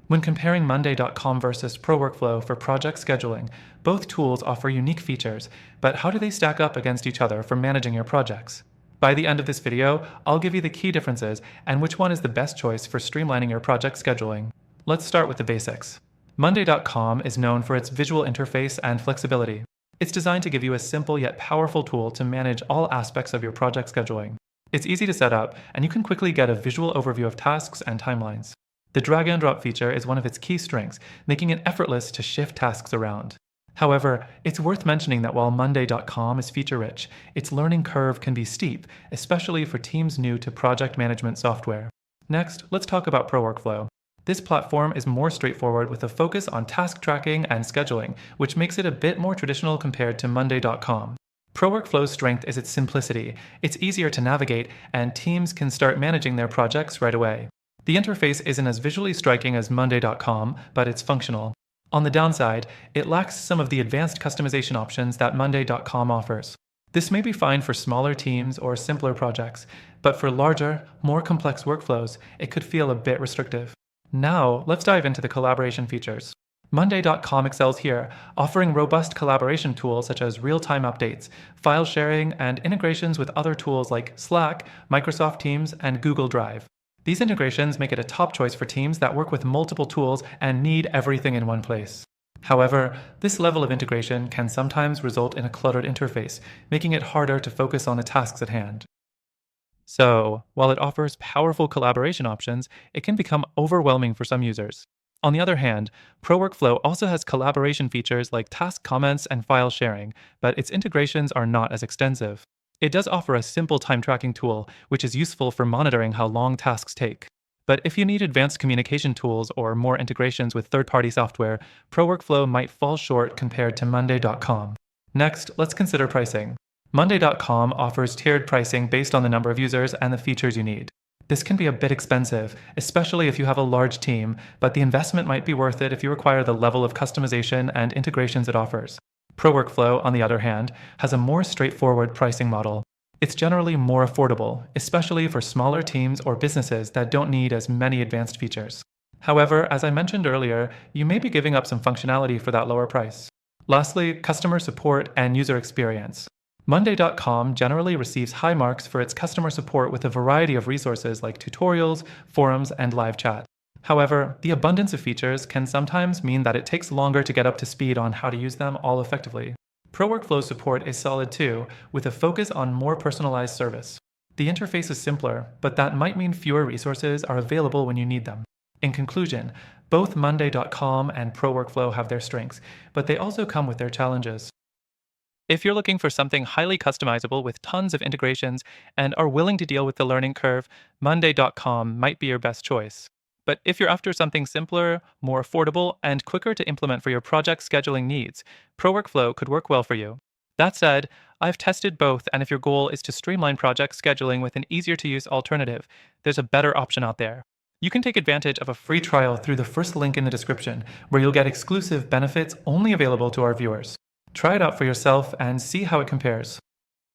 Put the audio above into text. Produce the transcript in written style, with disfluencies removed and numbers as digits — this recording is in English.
When comparing Monday.com versus ProWorkflow for project scheduling, both tools offer unique features, but how do they stack up against each other for managing your projects? By the end of this video, I'll give you the key differences and which one is the best choice for streamlining your project scheduling. Let's start with the basics. Monday.com is known for its visual interface and flexibility. It's designed to give you a simple yet powerful tool to manage all aspects of your project scheduling. It's easy to set up, and you can quickly get a visual overview of tasks and timelines. The drag and drop feature is one of its key strengths, making it effortless to shift tasks around. However, it's worth mentioning that while Monday.com is feature-rich, its learning curve can be steep, especially for teams new to project management software. Next, let's talk about ProWorkflow. This platform is more straightforward with a focus on task tracking and scheduling, which makes it a bit more traditional compared to Monday.com. ProWorkflow's strength is its simplicity. It's easier to navigate, and teams can start managing their projects right away. The interface isn't as visually striking as Monday.com, but it's functional. On the downside, it lacks some of the advanced customization options that Monday.com offers. This may be fine for smaller teams or simpler projects, but for larger, more complex workflows, it could feel a bit restrictive. Now, let's dive into the collaboration features. Monday.com excels here, offering robust collaboration tools such as real-time updates, file sharing, and integrations with other tools like Slack, Microsoft Teams, and Google Drive. These integrations make it a top choice for teams that work with multiple tools and need everything in one place. However, this level of integration can sometimes result in a cluttered interface, making it harder to focus on the tasks at hand. So, while it offers powerful collaboration options, it can become overwhelming for some users. On the other hand, ProWorkflow also has collaboration features like task comments and file sharing, but its integrations are not as extensive. It does offer a simple time tracking tool, which is useful for monitoring how long tasks take. But if you need advanced communication tools or more integrations with third-party software, ProWorkflow might fall short compared to Monday.com. Next, let's consider pricing. Monday.com offers tiered pricing based on the number of users and the features you need. This can be a bit expensive, especially if you have a large team, but the investment might be worth it if you require the level of customization and integrations it offers. ProWorkflow, on the other hand, has a more straightforward pricing model. It's generally more affordable, especially for smaller teams or businesses that don't need as many advanced features. However, as I mentioned earlier, you may be giving up some functionality for that lower price. Lastly, customer support and user experience. Monday.com generally receives high marks for its customer support with a variety of resources like tutorials, forums, and live chat. However, the abundance of features can sometimes mean that it takes longer to get up to speed on how to use them all effectively. ProWorkflow support is solid too, with a focus on more personalized service. The interface is simpler, but that might mean fewer resources are available when you need them. In conclusion, both Monday.com and ProWorkflow have their strengths, but they also come with their challenges. If you're looking for something highly customizable with tons of integrations and are willing to deal with the learning curve, Monday.com might be your best choice. But if you're after something simpler, more affordable, and quicker to implement for your project scheduling needs, ProWorkflow could work well for you. That said, I've tested both, and if your goal is to streamline project scheduling with an easier-to-use alternative, there's a better option out there. You can take advantage of a free trial through the first link in the description, where you'll get exclusive benefits only available to our viewers. Try it out for yourself and see how it compares.